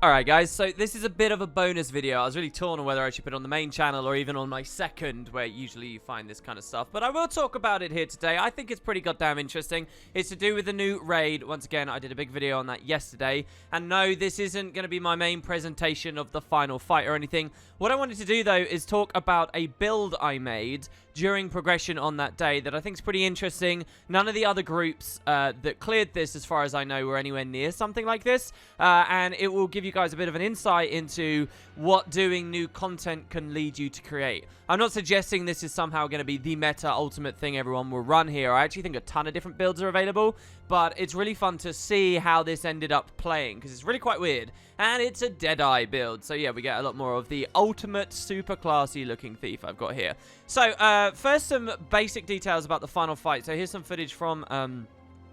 Alright guys, so this is a bit of a bonus video. I was really torn on whether I should put it on the main channel or even on my second, where usually you find this kind of stuff. But I will talk about it here today. I think it's pretty goddamn interesting. It's to do with the new raid. Once again, I did a big video on that yesterday. And no, this isn't going to be my main presentation of the final fight or anything. What I wanted to do though is talk about a build I made during progression on that day that I think is pretty interesting. None of the other groups that cleared this, as far as I know, were anywhere near something like this. And it will give you guys a bit of an insight into what doing new content can lead you to create. I'm not suggesting this is somehow going to be the meta ultimate thing everyone will run here. I actually think a ton of different builds are available, but it's really fun to see how this ended up playing because it's really quite weird. And it's a Deadeye build, so yeah, we get a lot more of the ultimate super classy looking thief I've got here. So first, some basic details about the final fight. So here's some footage from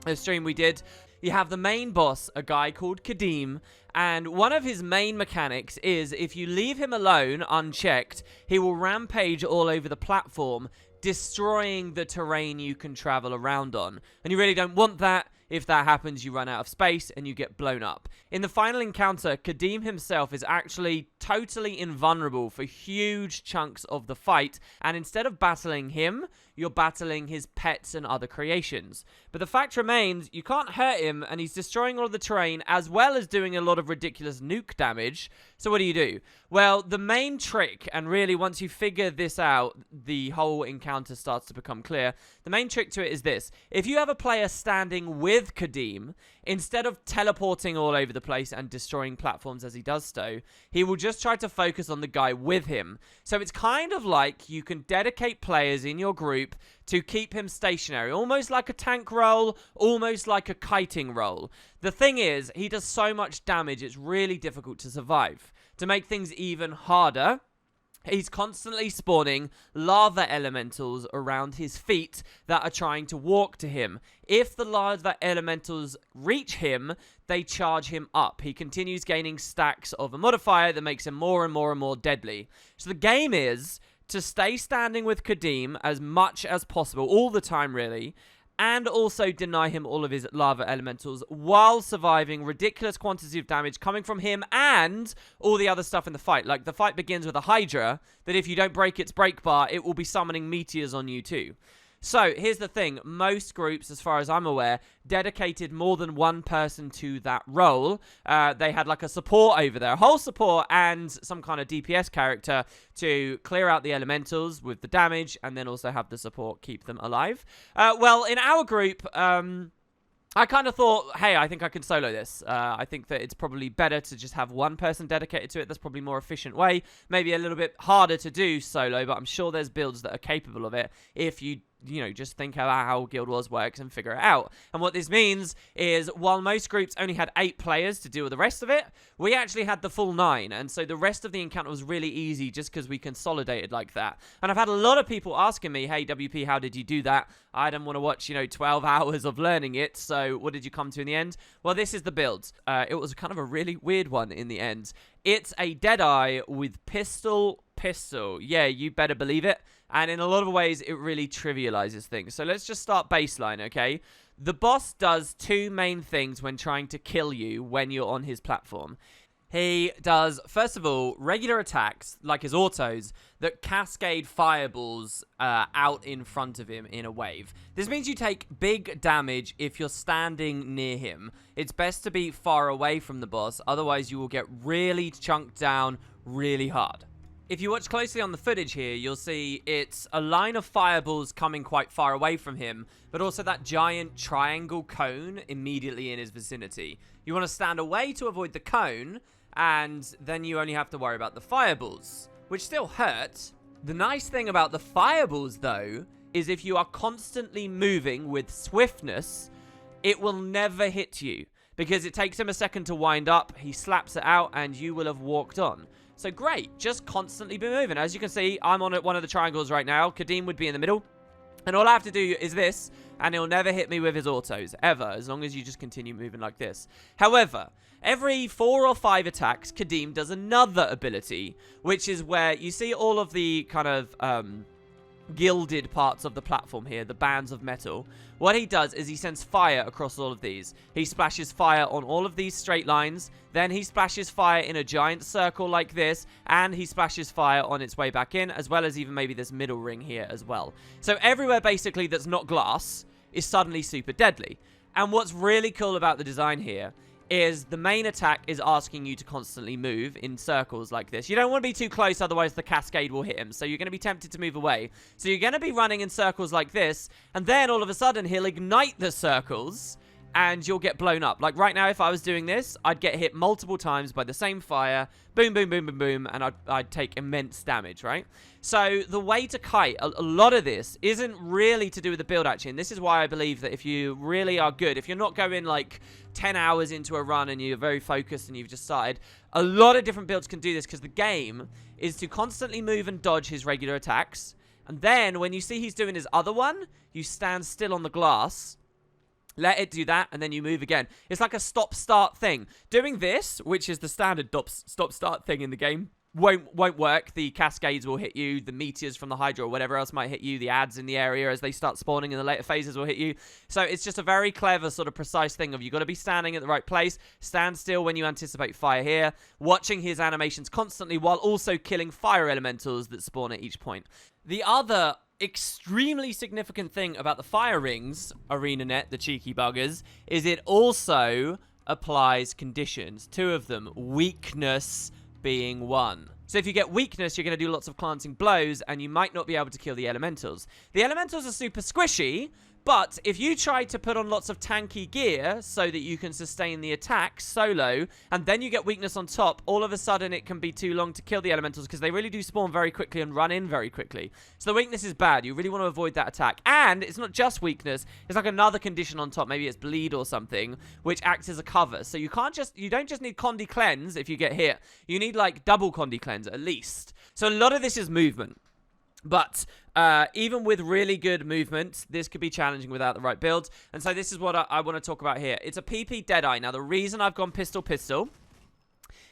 a stream we did. You have the main boss, a guy called Kadeem, and one of his main mechanics is if you leave him alone, unchecked, he will rampage all over the platform, destroying the terrain you can travel around on. And you really don't want that. If that happens, you run out of space and you get blown up. In the final encounter, Kadeem himself is actually totally invulnerable for huge chunks of the fight, and instead of battling him, you're battling his pets and other creations. But the fact remains, you can't hurt him, and he's destroying all of the terrain, as well as doing a lot of ridiculous nuke damage. So what do? Well, the main trick, and really once you figure this out, the whole encounter starts to become clear. The main trick to it is this. If you have a player standing with Kadeem, instead of teleporting all over the place and destroying platforms as he does so, he will just try to focus on the guy with him. So it's kind of like you can dedicate players in your group to keep him stationary, almost like a tank role, almost like a kiting role. The thing is, he does so much damage, it's really difficult to survive. To make things even harder, he's constantly spawning lava elementals around his feet that are trying to walk to him. If the lava elementals reach him, they charge him up. He continues gaining stacks of a modifier that makes him more and more and more deadly. So the game is to stay standing with Kadeem as much as possible, all the time really, and also deny him all of his lava elementals while surviving ridiculous quantities of damage coming from him and all the other stuff in the fight. Like, the fight begins with a Hydra that if you don't break its break bar, it will be summoning meteors on you too. So, here's the thing. Most groups, as far as I'm aware, dedicated more than one person to that role. They had like a support over there, a whole support and some kind of DPS character to clear out the elementals with the damage and then also have the support keep them alive. Well, in our group, I kind of thought, hey, I think I can solo this. I think that it's probably better to just have one person dedicated to it. That's probably a more efficient way. Maybe a little bit harder to do solo, but I'm sure there's builds that are capable of it if you just think about how Guild Wars works and figure it out. And what this means is, while most groups only had 8 players to deal with the rest of it, we actually had the full 9. And so the rest of the encounter was really easy just because we consolidated like that. And I've had a lot of people asking me, hey, WP, how did you do that? I don't want to watch, 12 hours of learning it. So what did you come to in the end? Well, this is the build. It was kind of a really weird one in the end. It's a Deadeye with pistol. Yeah, you better believe it. And in a lot of ways, it really trivializes things. So let's just start baseline, okay? The boss does 2 main things when trying to kill you when you're on his platform. He does, first of all, regular attacks, like his autos, that cascade fireballs out in front of him in a wave. This means you take big damage if you're standing near him. It's best to be far away from the boss, otherwise you will get really chunked down really hard. If you watch closely on the footage here, you'll see it's a line of fireballs coming quite far away from him, but also that giant triangle cone immediately in his vicinity. You want to stand away to avoid the cone, and then you only have to worry about the fireballs, which still hurt. The nice thing about the fireballs, though, is if you are constantly moving with swiftness, it will never hit you, because it takes him a second to wind up, he slaps it out, and you will have walked on. So great, just constantly be moving. As you can see, I'm on one of the triangles right now. Kadeem would be in the middle. And all I have to do is this, and he'll never hit me with his autos, ever, as long as you just continue moving like this. However, every 4 or 5 attacks, Kadeem does another ability, which is where you see all of the kind of gilded parts of the platform here, the bands of metal, what he does is he sends fire across all of these. He splashes fire on all of these straight lines, then he splashes fire in a giant circle like this, and he splashes fire on its way back in, as well as even maybe this middle ring here as well. So everywhere basically that's not glass is suddenly super deadly. And what's really cool about the design here is the main attack is asking you to constantly move in circles like this. You don't want to be too close, otherwise the cascade will hit him. So you're going to be tempted to move away. So you're going to be running in circles like this, and then all of a sudden he'll ignite the circles, and you'll get blown up. Like right now, if I was doing this, I'd get hit multiple times by the same fire. Boom, boom, boom, boom, boom, and I'd take immense damage, right? So the way to kite, a lot of this isn't really to do with the build, actually. And this is why I believe that if you really are good, if you're not going like 10 hours into a run and you're very focused and you've just started, a lot of different builds can do this, because the game is to constantly move and dodge his regular attacks. And then when you see he's doing his other one, you stand still on the glass, let it do that, and then you move again. It's like a stop-start thing. Doing this, which is the standard stop-start thing in the game, won't work. The cascades will hit you, the meteors from the Hydra or whatever else might hit you, the ads in the area as they start spawning in the later phases will hit you. So it's just a very clever sort of precise thing of you got to be standing at the right place, stand still when you anticipate fire here, watching his animations constantly while also killing fire elementals that spawn at each point. The other extremely significant thing about the fire rings, ArenaNet, the cheeky buggers, is it also applies conditions. 2 of them, weakness being one. So if you get weakness, you're going to do lots of glancing blows, and you might not be able to kill the elementals. The elementals are super squishy, but if you try to put on lots of tanky gear so that you can sustain the attack solo, and then you get weakness on top, all of a sudden it can be too long to kill the elementals, because they really do spawn very quickly and run in very quickly. So the weakness is bad. You really want to avoid that attack. And it's not just weakness. It's like another condition on top. Maybe it's bleed or something, which acts as a cover. So you don't just need Condi Cleanse if you get hit. You need like double Condi Cleanse at least. So a lot of this is movement. But even with really good movement, this could be challenging without the right build. And so this is what I want to talk about here. It's a PP Deadeye. Now, the reason I've gone pistol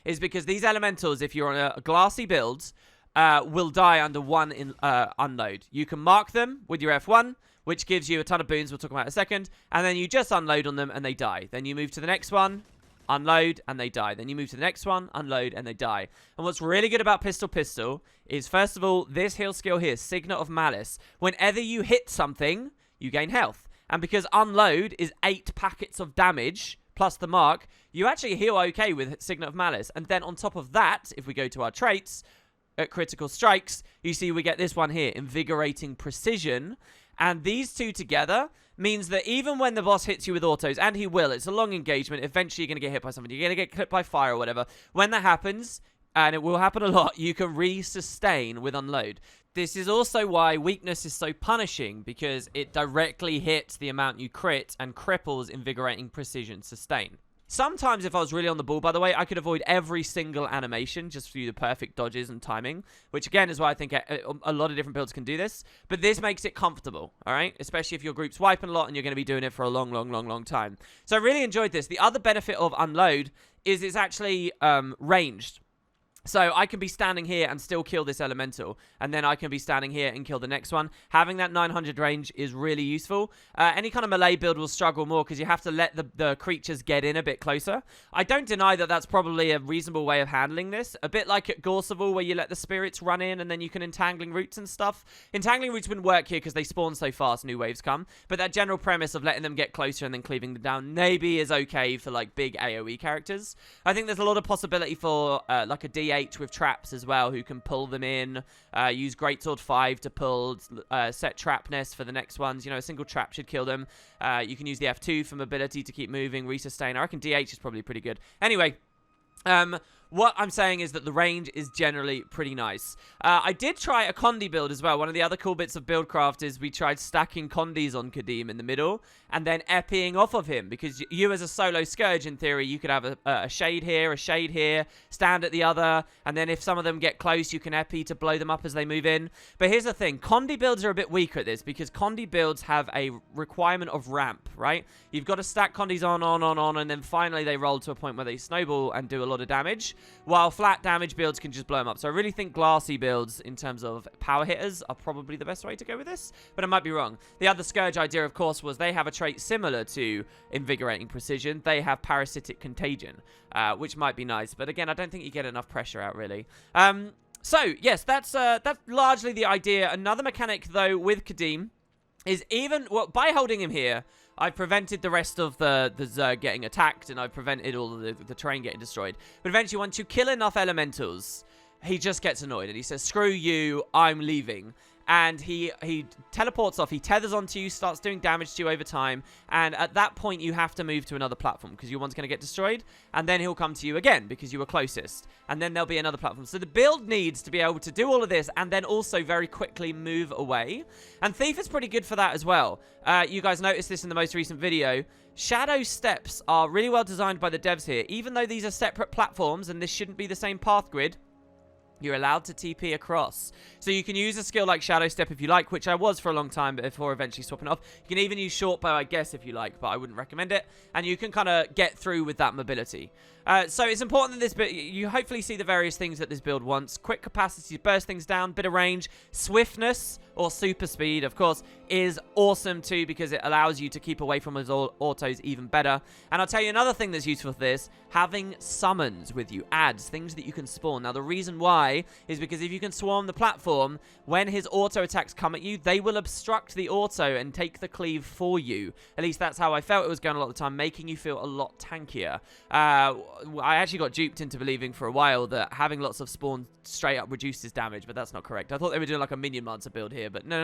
is because these elementals, if you're on a glassy build, will die under one unload. You can mark them with your F1, which gives you a ton of boons. We'll talk about in a second. And then you just unload on them and they die. Then you move to the next one, unload, and they die. Then you move to the next one, unload, and they die. And what's really good about pistol is, first of all, this heal skill here, Signet of Malice. Whenever you hit something, you gain health. And because unload is 8 packets of damage, plus the mark, you actually heal okay with Signet of Malice. And then on top of that, if we go to our traits, at critical strikes, you see we get this one here, Invigorating Precision. And these two together means that even when the boss hits you with autos, and he will, it's a long engagement, eventually you're going to get hit by something, you're going to get clipped by fire or whatever. When that happens, and it will happen a lot, you can re-sustain with unload. This is also why weakness is so punishing, because it directly hits the amount you crit and cripples Invigorating Precision sustain. Sometimes, if I was really on the ball, by the way, I could avoid every single animation just through the perfect dodges and timing, which, again, is why I think a lot of different builds can do this. But this makes it comfortable, all right? Especially if your group's wiping a lot and you're going to be doing it for a long time. So I really enjoyed this. The other benefit of Unload is it's actually ranged. So I can be standing here and still kill this elemental, and then I can be standing here and kill the next one. Having that 900 range is really useful. Any kind of melee build will struggle more because you have to let the creatures get in a bit closer. I don't deny that that's probably a reasonable way of handling this. A bit like at Gorseval, where you let the spirits run in and then you can Entangling Roots and stuff. Entangling Roots wouldn't work here because they spawn so fast, new waves come. But that general premise of letting them get closer and then cleaving them down maybe is okay for like big AoE characters. I think there's a lot of possibility for like a DH with traps as well, who can pull them in, use Greatsword 5 to pull, set trap nests for the next ones. You know, a single trap should kill them. You can use the F2 for mobility to keep moving, resustain. I reckon DH is probably pretty good. Anyway, what I'm saying is that the range is generally pretty nice. I did try a Condi build as well. One of the other cool bits of Buildcraft is we tried stacking Condis on Kadeem in the middle and then epping off of him, because you as a solo Scourge, in theory, you could have a shade here, stand at the other, and then if some of them get close, you can epi to blow them up as they move in. But here's the thing. Condi builds are a bit weaker at this, because Condi builds have a requirement of ramp, right? You've got to stack Condis on, and then finally they roll to a point where they snowball and do a lot of damage. while flat damage builds can just blow them up. So I really think glassy builds in terms of power hitters are probably the best way to go with this, but I might be wrong. The other Scourge idea, of course, was they have a trait similar to Invigorating Precision. They have Parasitic Contagion, which might be nice, but again, I don't think you get enough pressure out, really. So, yes, that's largely the idea. Another mechanic, though, with Kadeem is by holding him here, I've prevented the rest of the Zerg getting attacked, and I've prevented all of the terrain getting destroyed. But eventually, once you kill enough elementals, he just gets annoyed, and he says, screw you, I'm leaving. And he teleports off, he tethers onto you, starts doing damage to you over time, and at that point you have to move to another platform because your one's going to get destroyed, and then he'll come to you again because you were closest, and then there'll be another platform. So the build needs to be able to do all of this and then also very quickly move away, and Thief is pretty good for that as well. You guys noticed this in the most recent video. Shadow steps are really well designed by the devs here. Even though these are separate platforms and this shouldn't be the same path grid, you're allowed to TP across. So you can use a skill like Shadow Step if you like, which I was for a long time before eventually swapping off. You can even use Short Bow, I guess, if you like, but I wouldn't recommend it. And you can kind of get through with that mobility. So it's important that this build, you hopefully see the various things that this build wants. Quick capacity to burst things down, bit of range, swiftness, or super speed, of course, is awesome too because it allows you to keep away from his autos even better. And I'll tell you another thing that's useful for this, having summons with you, adds things that you can spawn. Now the reason why is because if you can swarm the platform, when his auto attacks come at you, they will obstruct the auto and take the cleave for you. At least that's how I felt it was going a lot of the time, making you feel a lot tankier. I actually got duped into believing for a while that having lots of spawn straight up reduces damage, but that's not correct. I thought they were doing like a Minion Lancer build here, but no.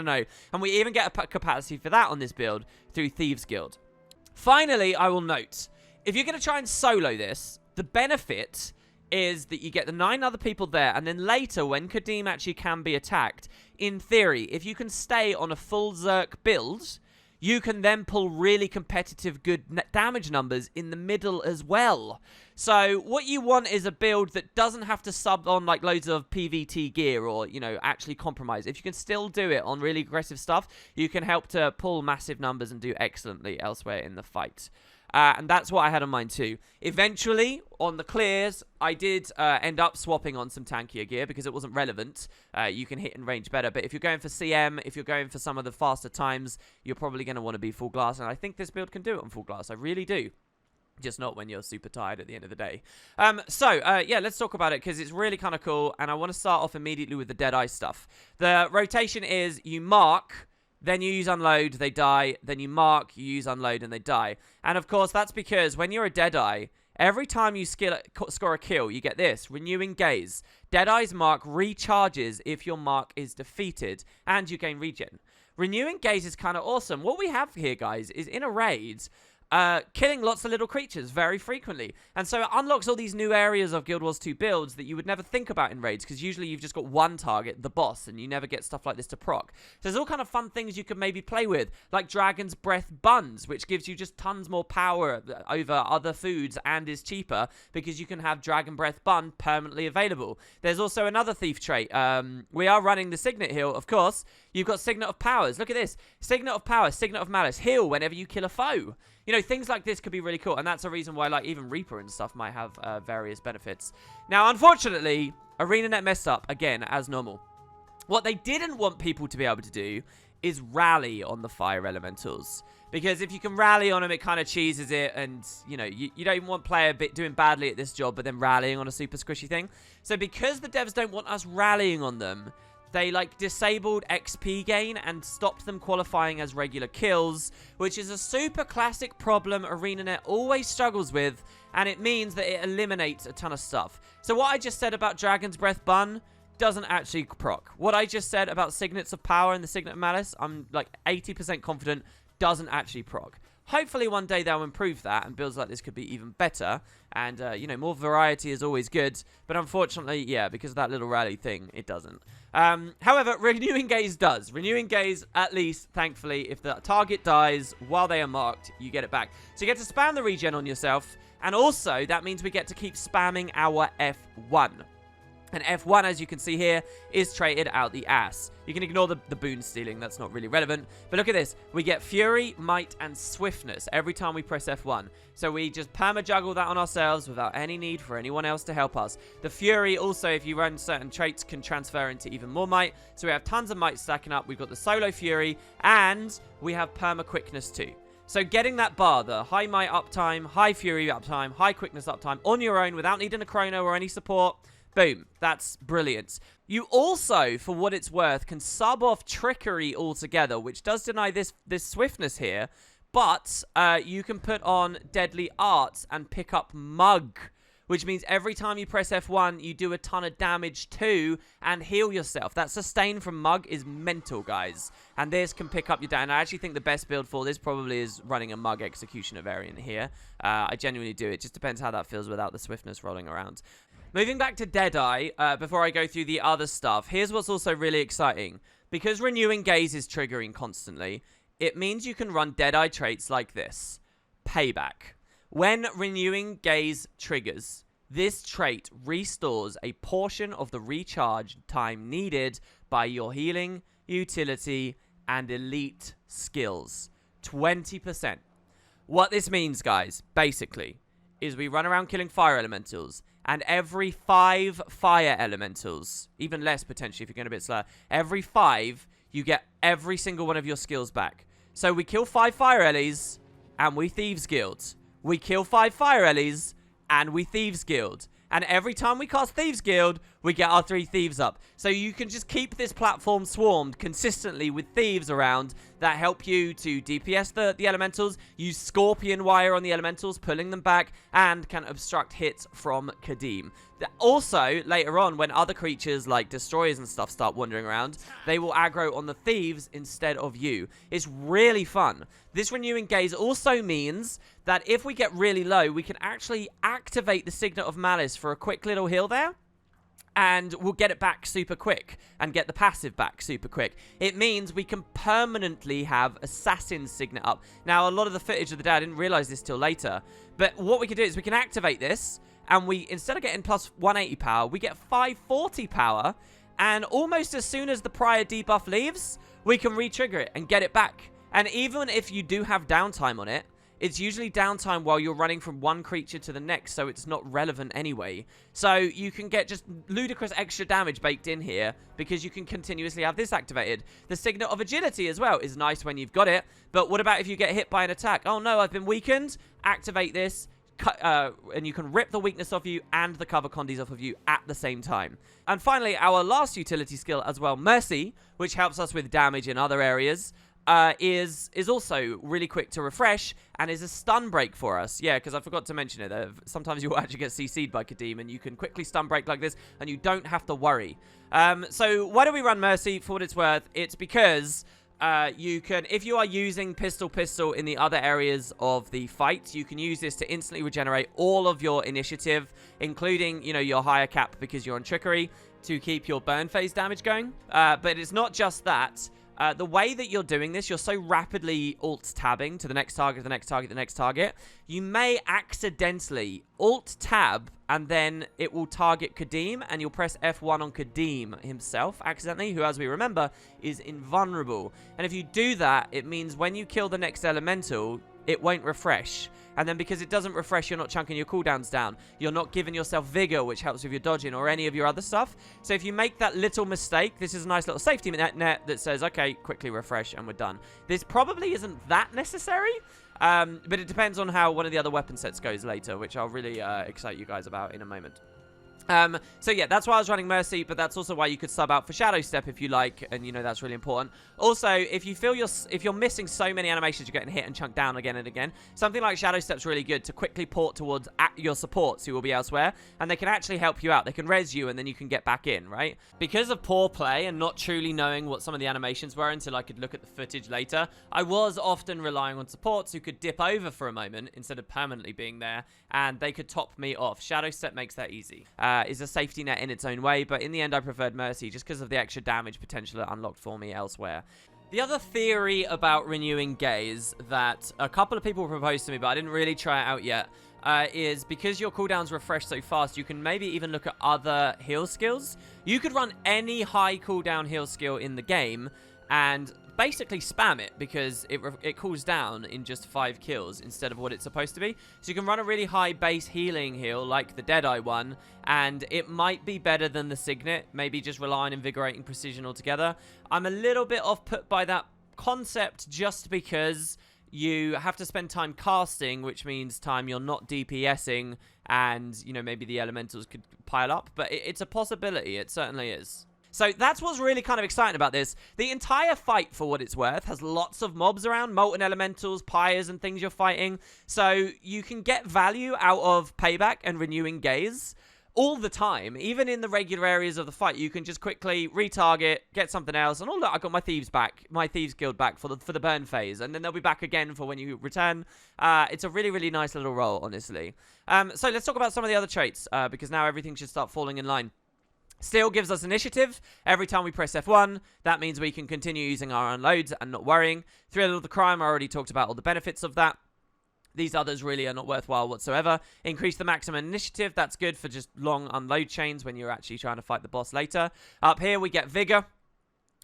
And we even get a capacity for that on this build through Thieves Guild. Finally, I will note, if you're going to try and solo this, the benefit is that you get the 9 other people there, and then later, when Kadeem actually can be attacked, in theory, if you can stay on a full Zerk build, you can then pull really competitive good damage numbers in the middle as well. So what you want is a build that doesn't have to sub on like loads of PVT gear or, you know, actually compromise. If you can still do it on really aggressive stuff, you can help to pull massive numbers and do excellently elsewhere in the fight. And that's what I had in mind too. Eventually, on the clears, I did end up swapping on some tankier gear because it wasn't relevant. You can hit in range better. But if you're going for CM, if you're going for some of the faster times, you're probably going to want to be full glass. And I think this build can do it on full glass. I really do. Just not when you're super tired at the end of the day. Yeah, let's talk about it because it's really kind of cool. And I want to start off immediately with the Deadeye stuff. The rotation is you mark, then you use unload, they die. Then you mark, you use unload, and they die. And of course, that's because when you're a Deadeye, every time you score a kill, you get this, Renewing Gaze. Deadeye's mark recharges if your mark is defeated, and you gain regen. Renewing Gaze is kind of awesome. What we have here, guys, is in a raid, killing lots of little creatures very frequently. And so it unlocks all these new areas of Guild Wars 2 builds that you would never think about in raids, because usually you've just got one target, the boss, and you never get stuff like this to proc. So there's all kind of fun things you can maybe play with, like Dragon's Breath Buns, which gives you just tons more power over other foods and is cheaper because you can have Dragon Breath Bun permanently available. There's also another thief trait. We are running the Signet Heal, of course. You've got Signet of Powers. Look at this. Signet of Power, Signet of Malice. Heal whenever you kill a foe. You know, things like this could be really cool, and that's a reason why, like, even Reaper and stuff might have various benefits. Now, unfortunately, ArenaNet messed up, again, as normal. What they didn't want people to be able to do is rally on the fire elementals. Because if you can rally on them, it kind of cheeses it, and, you know, you don't even want player doing badly at this job, but then rallying on a super squishy thing. So because the devs don't want us rallying on them, they, like, disabled XP gain and stopped them qualifying as regular kills, which is a super classic problem ArenaNet always struggles with, and it means that it eliminates a ton of stuff. So what I just said about Dragon's Breath Bun doesn't actually proc. What I just said about Signets of Power and the Signet of Malice, I'm, like, 80% confident doesn't actually proc. Hopefully one day they'll improve that and builds like this could be even better. And, you know, more variety is always good. But unfortunately, yeah, because of that little rally thing, it doesn't. However, Renewing Gaze does. Renewing Gaze, at least, thankfully, if the target dies while they are marked, you get it back. So you get to spam the regen on yourself. And also, that means we get to keep spamming our F1. And F1, as you can see here, is traded out the ass. You can ignore the boon stealing. That's not really relevant. But look at this. We get Fury, Might, and Swiftness every time we press F1. So we just perma-juggle that on ourselves without any need for anyone else to help us. The Fury also, if you run certain traits, can transfer into even more Might. So we have tons of Might stacking up. We've got the Solo Fury, and we have perma-quickness too. So getting that bar, the high Might uptime, high Fury uptime, high Quickness uptime on your own without needing a Chrono or any support, boom, that's brilliant. You also, for what it's worth, can sub off Trickery altogether, which does deny this Swiftness here, but you can put on Deadly Arts and pick up Mug, which means every time you press F1, you do a ton of damage too and heal yourself. That sustain from Mug is mental, guys. And this can pick up your down. I actually think the best build for this probably is running a Mug Executioner variant here. I genuinely do. It just depends how that feels without the Swiftness rolling around. Moving back to Deadeye, before I go through the other stuff, here's what's also really exciting. Because Renewing Gaze is triggering constantly, it means you can run Deadeye traits like this. Payback. When Renewing Gaze triggers, this trait restores a portion of the recharge time needed by your healing, utility, and elite skills. 20%. What this means, guys, basically, is we run around killing fire elementals, and every 5 fire elementals, even less potentially if you're going a bit slower, every 5, you get every single one of your skills back. So we kill 5 fire ellies, and we Thieves Guild. We kill 5 fire ellies, and we Thieves Guild. And every time we cast Thieves Guild, we get our 3 thieves up. So you can just keep this platform swarmed consistently with thieves around that help you to DPS the elementals, use Scorpion Wire on the elementals, pulling them back, and can obstruct hits from Kadeem. Also, later on, when other creatures like destroyers and stuff start wandering around, they will aggro on the thieves instead of you. It's really fun. This Renewing Gaze also means that if we get really low, we can actually activate the Signet of Malice for a quick little heal there. And we'll get it back super quick and get the passive back super quick. It means we can permanently have Assassin's Signet up. Now, a lot of the footage of the day, I didn't realize this till later. But what we can do is we can activate this. And we, instead of getting plus 180 power, we get 540 power. And almost as soon as the prior debuff leaves, we can re-trigger it and get it back. And even if you do have downtime on it, it's usually downtime while you're running from one creature to the next, so it's not relevant anyway. So you can get just ludicrous extra damage baked in here because you can continuously have this activated. The Signet of Agility as well is nice when you've got it, but what about if you get hit by an attack? Oh no, I've been weakened. Activate this, and you can rip the weakness off you and the cover condies off of you at the same time. And finally, our last utility skill as well, Mercy, which helps us with damage in other areas. Is also really quick to refresh and is a stun break for us. Yeah, because I forgot to mention it. Sometimes you will actually get CC'd by Kadeem and you can quickly stun break like this and you don't have to worry. So why do we run Mercy? For what it's worth, it's because you can, if you are using pistol in the other areas of the fight, you can use this to instantly regenerate all of your initiative, including, you know, your higher cap because you're on Trickery, to keep your burn phase damage going. But it's not just that. The way that you're doing this, you're so rapidly alt-tabbing to the next target, the next target, the next target. You may accidentally alt-tab, and then it will target Kadeem, and you'll press F1 on Kadeem himself accidentally, who, as we remember, is invulnerable. And if you do that, it means when you kill the next elemental, it won't refresh. And then because it doesn't refresh, you're not chunking your cooldowns down. You're not giving yourself vigor, which helps with your dodging or any of your other stuff. So if you make that little mistake, this is a nice little safety net that says, okay, quickly refresh and we're done. This probably isn't that necessary, but it depends on how one of the other weapon sets goes later, which I'll really excite you guys about in a moment. So yeah, that's why I was running Mercy, but that's also why you could sub out for Shadow Step if you like, and you know that's really important. Also, if you feel if you're missing so many animations, you're getting hit and chunked down again and again, something like Shadow Step's really good to quickly port towards your supports who will be elsewhere, and they can actually help you out. They can res you, and then you can get back in, right? Because of poor play and not truly knowing what some of the animations were until I could look at the footage later, I was often relying on supports who could dip over for a moment instead of permanently being there, and they could top me off. Shadow Step makes that easy. Is a safety net in its own way, but in the end I preferred Mercy just because of the extra damage potential it unlocked for me elsewhere. The other theory about Renewing Gaze that a couple of people proposed to me, but I didn't really try it out yet, is because your cooldowns refresh so fast, you can maybe even look at other heal skills. You could run any high cooldown heal skill in the game and basically spam it because it cools down in just 5 kills instead of what it's supposed to be. So you can run a really high base healing heal like the Deadeye one, and it might be better than the Signet, maybe just rely on Invigorating Precision altogether. I'm a little bit off put by that concept just because you have to spend time casting, which means time you're not DPSing, and, you know, maybe the elementals could pile up, but it's a possibility. It certainly is. So that's what's really kind of exciting about this. The entire fight, for what it's worth, has lots of mobs around, molten elementals, pyres, and things you're fighting. So you can get value out of Payback and Renewing Gaze all the time. Even in the regular areas of the fight, you can just quickly retarget, get something else, and oh look, I got my thieves back, my thieves guild back for the burn phase, and then they'll be back again for when you return. It's a really, really nice little role, honestly. So let's talk about some of the other traits, because now everything should start falling in line. Still gives us initiative. Every time we press F1, that means we can continue using our unloads and not worrying. Thrill of the Crime, I already talked about all the benefits of that. These others really are not worthwhile whatsoever. Increase the maximum initiative. That's good for just long unload chains when you're actually trying to fight the boss later. Up here, we get Vigor.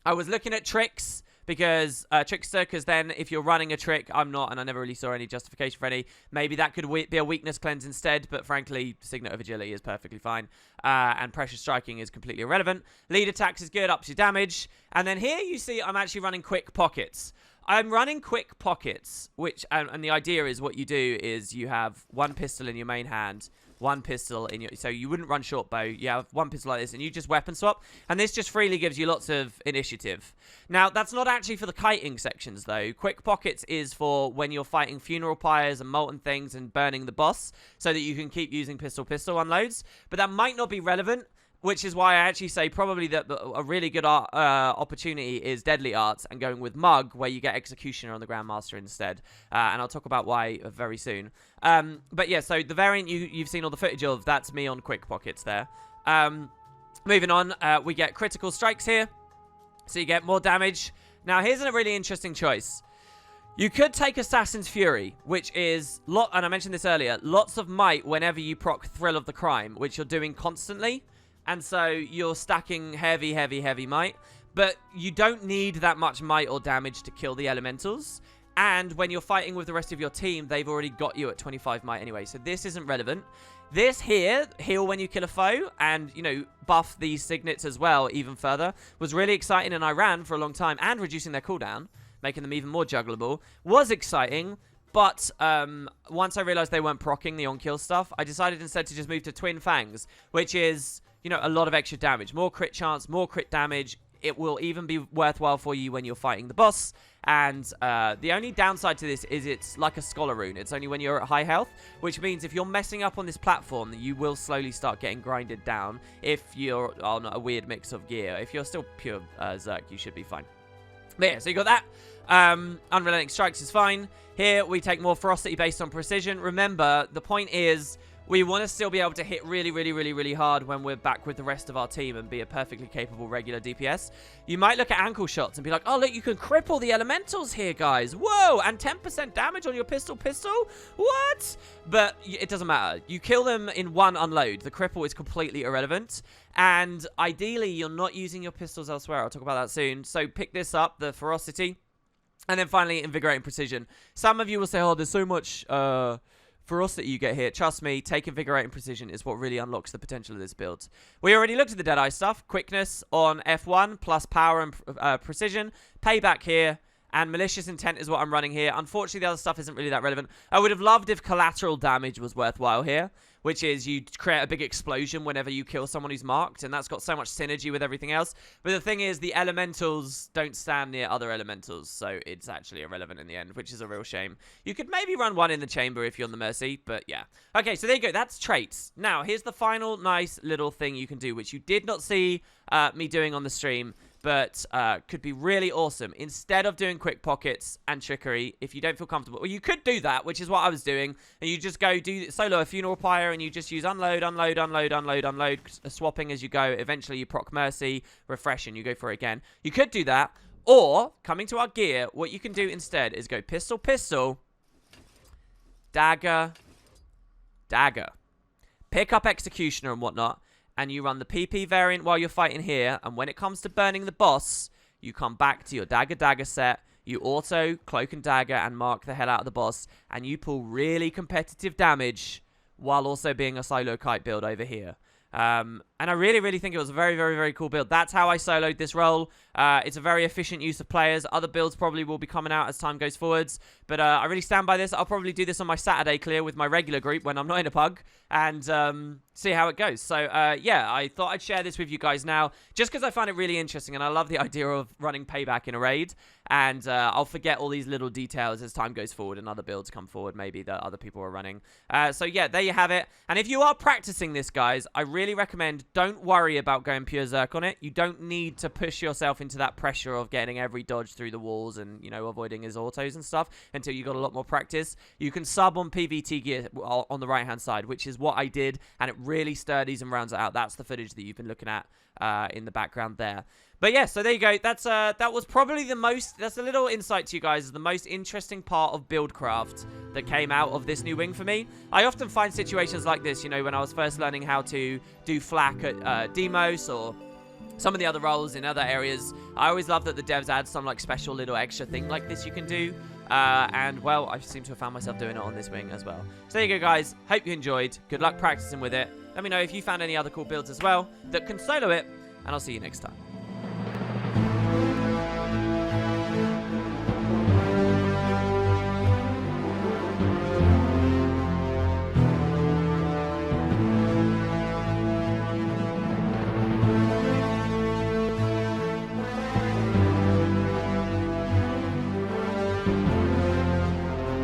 I was looking at tricks because Trickster, because then if you're running a trick, I'm not, and I never really saw any justification for any. Maybe that could be a weakness cleanse instead, but frankly, Signet of Agility is perfectly fine, and Pressure Striking is completely irrelevant. Lead Attacks is good, ups your damage, and then here you see I'm actually running Quick Pockets. I'm running Quick Pockets, which, and the idea is what you do is you have one pistol in your main hand, one pistol in your, so you wouldn't run short bow, you have one pistol like this, and you just weapon swap, and this just freely gives you lots of initiative. Now, that's not actually for the kiting sections, though. Quick Pockets is for when you're fighting funeral pyres and molten things and burning the boss, so that you can keep using pistol unloads, but that might not be relevant, which is why I actually say probably that a really good opportunity is Deadly Arts and going with Mug, where you get Executioner on the Grandmaster instead. And I'll talk about why very soon. But yeah, so the variant you've seen all the footage of, that's me on Quick Pockets there. Moving on, we get Critical Strikes here. So you get more damage. Now, here's a really interesting choice. You could take Assassin's Fury, which is, and I mentioned this earlier, lots of might whenever you proc Thrill of the Crime, which you're doing constantly. And so you're stacking heavy, heavy, heavy might. But you don't need that much might or damage to kill the elementals. And when you're fighting with the rest of your team, they've already got you at 25 might anyway. So this isn't relevant. This here, heal when you kill a foe, and, you know, buff these signets as well even further, was really exciting, and I ran for a long time. And reducing their cooldown, making them even more juggleable, was exciting. But once I realized they weren't proccing the on-kill stuff, I decided instead to just move to Twin Fangs, which is, you know, a lot of extra damage. More crit chance, more crit damage. It will even be worthwhile for you when you're fighting the boss. And the only downside to this is it's like a Scholar Rune. It's only when you're at high health, which means if you're messing up on this platform, you will slowly start getting grinded down if you're on a weird mix of gear. If you're still pure Zerk, you should be fine. But yeah, so you got that. Unrelenting Strikes is fine. Here, we take more Ferocity based on precision. Remember, the point is, we want to still be able to hit really, really, really, really hard when we're back with the rest of our team and be a perfectly capable regular DPS. You might look at ankle shots and be like, oh, look, you can cripple the elementals here, guys. Whoa, and 10% damage on your pistol? What? But it doesn't matter. You kill them in one unload. The cripple is completely irrelevant. And ideally, you're not using your pistols elsewhere. I'll talk about that soon. So pick this up, the Ferocity. And then finally, Invigorating Precision. Some of you will say, oh, there's so much ferocity you get here. Trust me, take Invigorating Precision is what really unlocks the potential of this build. We already looked at the Deadeye stuff. Quickness on F1, plus power and precision. Payback here. And Malicious Intent is what I'm running here. Unfortunately, the other stuff isn't really that relevant. I would have loved if Collateral Damage was worthwhile here, which is you create a big explosion whenever you kill someone who's marked, and that's got so much synergy with everything else. But the thing is, the elementals don't stand near other elementals, so it's actually irrelevant in the end, which is a real shame. You could maybe run one in the chamber if you're on the Mercy, but yeah. Okay, so there you go. That's traits. Now, here's the final nice little thing you can do, which you did not see me doing on the stream, but could be really awesome. Instead of doing Quick Pockets and Trickery, if you don't feel comfortable, well, you could do that, which is what I was doing, and you just go do solo a Funeral Pyre, and you just use unload, swapping as you go. Eventually, you proc Mercy, refresh, and you go for it again. You could do that, or, coming to our gear, what you can do instead is go pistol, dagger, dagger. Pick up executioner and whatnot, and you run the PP variant while you're fighting here, and when it comes to burning the boss, you come back to your dagger set, you auto cloak and dagger and mark the hell out of the boss, and you pull really competitive damage while also being a solo kite build over here. And I really think it was a very cool build. That's how I soloed this role. It's a very efficient use of players. Other builds probably will be coming out as time goes forwards, but I really stand by this. I'll probably do this on my Saturday clear with my regular group when I'm not in a pug, and see how it goes. So yeah, I thought I'd share this with you guys now, just because I find it really interesting, and I love the idea of running payback in a raid, and I'll forget all these little details as time goes forward and other builds come forward, maybe that other people are running. So yeah, there you have it. And if you are practicing this, guys, I really recommend don't worry about going pure Zerk on it. You don't need to push yourself into that pressure of getting every dodge through the walls and, you know, avoiding his autos and stuff until you got a lot more practice. You can sub on PVT gear on the right-hand side, which is what I did, and it really sturdies and rounds it out. That's the footage that you've been looking at in the background there. But yeah, so there you go. That's that was probably the most, that's a little insight to you guys, the most interesting part of Buildcraft that came out of this new wing for me. I often find situations like this, you know, when I was first learning how to do flak at Demos or some of the other roles in other areas. I always love that the devs add some like special little extra thing like this you can do. And well, I seem to have found myself doing it on this wing as well. So there you go, guys. Hope you enjoyed. Good luck practicing with it. Let me know if you found any other cool builds as well that can solo it, and I'll see you next time.